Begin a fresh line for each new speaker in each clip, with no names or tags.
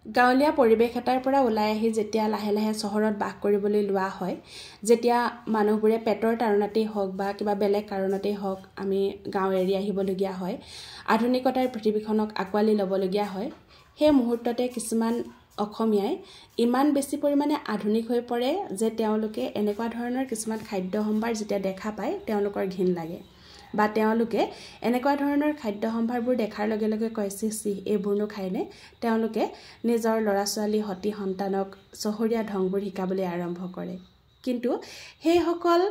গাঁৱলীয়া পৰিৱেশ এটাৰ পৰা ওলাই আহি যেতিয়া লাহে লাহে চহৰত বাস কৰিবলৈ লোৱা হয়, যেতিয়া মানুহবোৰে পেটৰ তাৰণাতেই হওক বা কিবা বেলেগ কাৰণতেই হওক আমি গাঁও এৰি আহিবলগীয়া হয়, আধুনিকতাৰ পৃথিৱীখনক আঁকোৱালি ল'বলগীয়া হয়, সেই মুহূৰ্ততে কিছুমান অসমীয়াই ইমান বেছি পৰিমাণে আধুনিক হৈ পৰে যে তেওঁলোকে এনেকুৱা ধৰণৰ কিছুমান খাদ্য সম্ভাৰ যেতিয়া দেখা পায় তেওঁলোকৰ ঘিণ লাগে বা তেওঁলোকে এনেকুৱা ধৰণৰ খাদ্য সম্ভাৰবোৰ দেখাৰ লগে লগে কয় চি এইবোৰনো খায়নে। তেওঁলোকে নিজৰ ল'ৰা ছোৱালী সতি সন্তানক চহৰীয়া ঢংবোৰ শিকাবলৈ আৰম্ভ কৰে। কিন্তু সেইসকল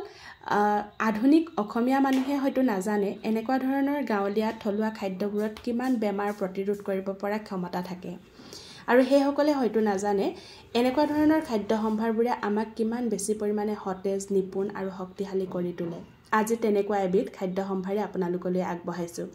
আধুনিক অসমীয়া মানুহে হয়তো নাজানে এনেকুৱা ধৰণৰ গাঁৱলীয়া থলুৱা খাদ্যবোৰত কিমান বেমাৰ প্ৰতিৰোধ কৰিব পৰা ক্ষমতা থাকে, আৰু সেইসকলে হয়তো নাজানে এনেকুৱা ধৰণৰ খাদ্য সম্ভাৰবোৰে আমাক কিমান বেছি পৰিমাণে সতেজ, নিপুণ আৰু শক্তিশালী কৰি তোলে। আজি তেনেকুৱা এবিধ খাদ্য সম্ভাৰে আপোনালোকলৈ আগবঢ়াইছোঁ।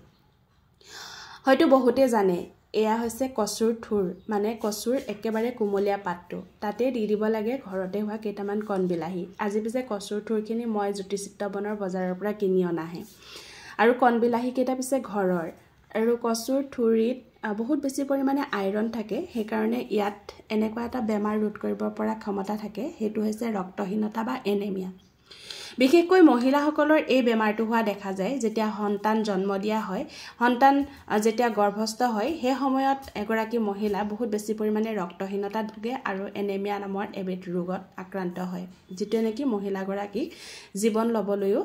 হয়তো বহুতে জানে এয়া হৈছে কচুৰ থুৰ, মানে কচুৰ একেবাৰে কুমলীয়া পাতটো। তাতে দি দিব লাগে ঘৰতে হোৱা কেইটামান কণবিলাহী। আজি পিছে কচুৰ থুৰখিনি মই জ্যোতিচিত্ৰ বনৰ বজাৰৰ পৰা কিনি অনাহে, আৰু কণবিলাহীকেইটা পিছে ঘৰৰ। আৰু কচুৰ থুৰিত বহুত বেছি পৰিমাণে আইৰণ থাকে, সেইকাৰণে ইয়াত এনেকুৱা এটা বেমাৰ ৰোধ কৰিব পৰা ক্ষমতা থাকে, সেইটো হৈছে ৰক্তহীনতা বা এনেমিয়া। বিশেষকৈ মহিলাসকলৰ এই বেমাৰটো হোৱা দেখা যায় যেতিয়া সন্তান জন্ম দিয়া হয়। সন্তান যেতিয়া গৰ্ভস্থ হয় সেই সময়ত এগৰাকী মহিলা বহুত বেছি পৰিমাণে ৰক্তহীনতাত ভুগে আৰু এনেমিয়া নামৰ এবিধ ৰোগত আক্ৰান্ত হয়, যিটোৱে নেকি মহিলাগৰাকীক জীৱন ল'বলৈও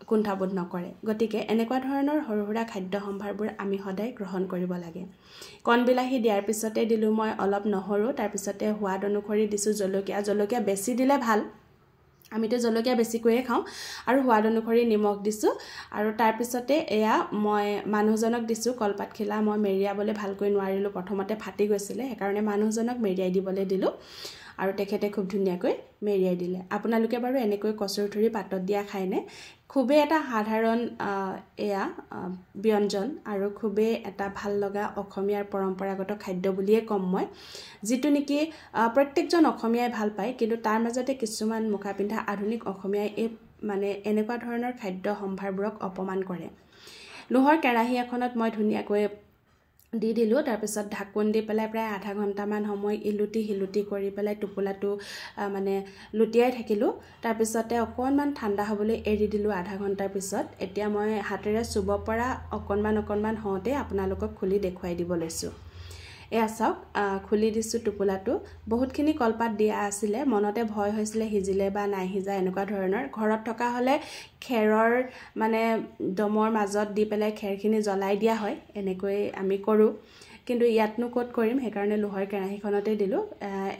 কুণ্ঠাবোধ নকৰে। গতিকে এনেকুৱা ধৰণৰ সৰু সুৰা খাদ্য সম্ভাৰবোৰ আমি সদায় গ্ৰহণ কৰিব লাগে। কণবিলাহী দিয়াৰ পিছতে দিলোঁ মই অলপ নহৰু, তাৰপিছতে সোৱাদ অনুসৰি দিছোঁ জলকীয়া। জলকীয়া বেছি দিলে ভাল, আমিতো জলকীয়া বেছিকৈয়ে খাওঁ, আৰু সোৱাদ অনুসৰি নিমখ দিছোঁ। আৰু তাৰপিছতে এয়া মই মানুহজনক দিছোঁ কলপাতখিলা। মই মেৰিয়াবলৈ ভালকৈ নোৱাৰিলোঁ, প্ৰথমতে ফাটি গৈছিলে, সেইকাৰণে মানুহজনক মেৰিয়াই দিবলৈ দিলোঁ, আৰু তেখেতে খুব ধুনীয়াকৈ মেৰিয়াই দিলে। আপোনালোকে বাৰু এনেকৈ কচুৰ থুৰি পাতত দিয়া খায়নে? খুবেই এটা সাধাৰণ এয়া ব্যঞ্জন আৰু খুবেই এটা ভাল লগা অসমীয়াৰ পৰম্পৰাগত খাদ্য বুলিয়ে ক'ম মই, যিটো নেকি প্ৰত্যেকজন অসমীয়াই ভাল পায়। কিন্তু তাৰ মাজতে কিছুমান মুখা পিন্ধা আধুনিক অসমীয়াই মানে এনেকুৱা ধৰণৰ খাদ্য সম্ভাৰবোৰক অপমান কৰে। লোহাৰ কেৰাহী এখনত মই ধুনীয়াকৈ দি দিলোঁ, তাৰপিছত ঢাকোন দি পেলাই প্ৰায় আধা ঘণ্টামান সময় ইলুটি শিলুটি কৰি পেলাই টোপোলাটো মানে লুটিয়াই থাকিলোঁ। তাৰপিছতে অকণমান ঠাণ্ডা হ'বলৈ এৰি দিলোঁ আধা ঘণ্টাৰ পিছত। এতিয়া মই হাতেৰে চুব পৰা অকণমান হওঁতে আপোনালোকক খুলি দেখুৱাই দিব লৈছোঁ। এয়া চাওক, খুলি দিছোঁ টোপোলাটো। বহুতখিনি কলপাত দিয়া আছিলে, মনতে ভয় হৈছিলে সিজিলে বা নাই সিজা এনেকুৱা ধৰণৰ। ঘৰত থকা হ'লে খেৰৰ মানে দমৰ মাজত দি পেলাই খেৰখিনি জ্বলাই দিয়া হয়, এনেকৈ আমি কৰোঁ। কিন্তু ইয়াতনো ক'ত কৰিম, সেইকাৰণে লোহাৰ কেৰাহীখনতে দিলোঁ।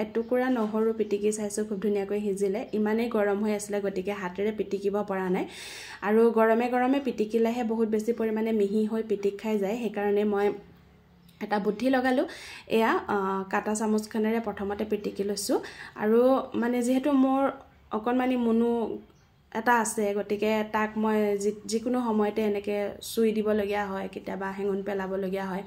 এটুকুৰা নহৰু পিটিকি চাইছোঁ, খুব ধুনীয়াকৈ সিজিলে। ইমানেই গৰম হৈ আছিলে গতিকে হাতেৰে পিটিকিব পৰা নাই, আৰু গৰমে গৰমে পিটিকিলেহে বহুত বেছি পৰিমাণে মিহি হৈ পিটিক খাই যায়। সেইকাৰণে মই এটা বুদ্ধি লগালোঁ, এয়া কাটা চামুচখনেৰে প্ৰথমতে পিটিকি লৈছোঁ। আৰু মানে যিহেতু মোৰ অকণমানি মুনু এটা আছে, গতিকে তাক মই যিকোনো সময়তে এনেকৈ চুই দিবলগীয়া হয়, কেতিয়াবা হেঙুন পেলাবলগীয়া হয়।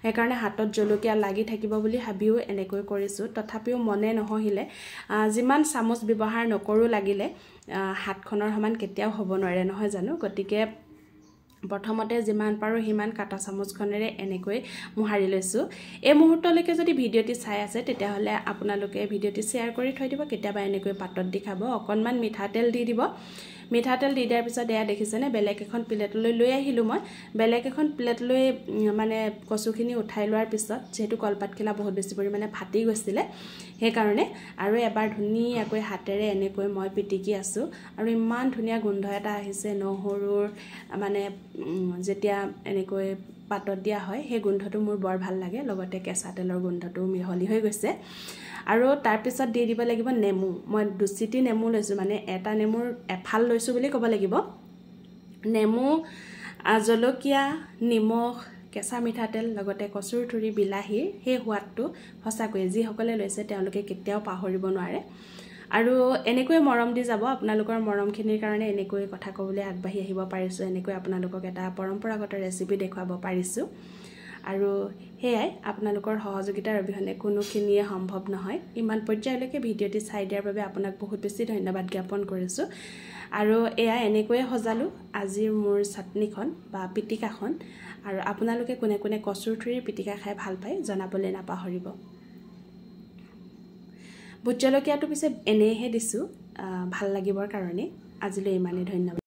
সেইকাৰণে হাতত জলকীয়া লাগি থাকিব বুলি ভাবিও এনেকৈ কৰিছোঁ। তথাপিও মনে নহহিলে, যিমান চামুচ ব্যৱহাৰ নকৰোঁ লাগিলে হাতখনৰ সমান কেতিয়াও হ'ব নোৱাৰে নহয় জানো। গতিকে প্ৰথমতে যিমান পাৰোঁ সিমান কাটা চামুচখনেৰে এনেকৈ মোহাৰি লৈছোঁ। এই মুহূৰ্তলৈকে যদি ভিডিঅ'টি চাই আছে তেতিয়াহ'লে আপোনালোকে ভিডিঅ'টি শ্বেয়াৰ কৰি থৈ দিব, কেতিয়াবা এনেকৈ পাতত দি খাব। অকণমান মিঠাতেল দি দিব। মিঠাতেল দি দিয়াৰ পিছত এয়া দেখিছেনে, বেলেগ এখন প্লেটলৈ লৈ আহিলোঁ মই। বেলেগ এখন প্লেটলৈ মানে কচুখিনি উঠাই লোৱাৰ পিছত, যিহেতু কলপাতখিলা বহুত বেছি পৰিমাণে ফাটি গৈছিলে সেইকাৰণে, আৰু এবাৰ ধুনীয়াকৈ হাতেৰে এনেকৈ মই পিটিকি আছোঁ। আৰু ইমান ধুনীয়া গোন্ধ এটা আহিছে নহৰুৰ, মানে যেতিয়া এনেকৈ পাতত দিয়া হয় সেই গোন্ধটো মোৰ বৰ ভাল লাগে। লগতে কেঁচা তেলৰ গোন্ধটো মিহলি হৈ গৈছে। আৰু তাৰপিছত দি দিব লাগিব নেমু। মই 2 চিটি নেমু লৈছোঁ, মানে এটা নেমুৰ এফাল লৈছোঁ বুলি ক'ব লাগিব। নেমু, জলকীয়া, নিমখ, কেঁচা মিঠাতেল, লগতে কচুৰ থুৰি, বিলাহীৰ সেই সোৱাদটো সঁচাকৈয়ে যিসকলে লৈছে তেওঁলোকে কেতিয়াও পাহৰিব নোৱাৰে। আৰু এনেকৈ মৰম দি যাব। আপোনালোকৰ মৰমখিনিৰ কাৰণে এনেকৈ কথা ক'বলৈ আগবাঢ়ি আহিব পাৰিছোঁ, এনেকৈ আপোনালোকক এটা পৰম্পৰাগত ৰেচিপি দেখুৱাব পাৰিছোঁ। আৰু সেয়াই, আপোনালোকৰ সহযোগিতাৰ অবিহনে কোনোখিনিয়ে সম্ভৱ নহয়। ইমান পৰ্যায়লৈকে ভিডিঅ'টি চাই দিয়াৰ বাবে আপোনাক বহুত বেছি ধন্যবাদ জ্ঞাপন কৰিছোঁ। আৰু এয়া এনেকৈয়ে সজালোঁ আজিৰ মোৰ চাটনিখন বা পিটিকাখন। আৰু আপোনালোকে কোনে কোনে কচুৰ থুৰিৰ পিটিকা খাই ভাল পায় জনাবলৈ নাপাহৰিব। ভোট জলকীয়াটো পিছে এনেহে দিছোঁ ভাল লাগিবৰ কাৰণে আজিলৈ ইমানেই ধন্যবাদ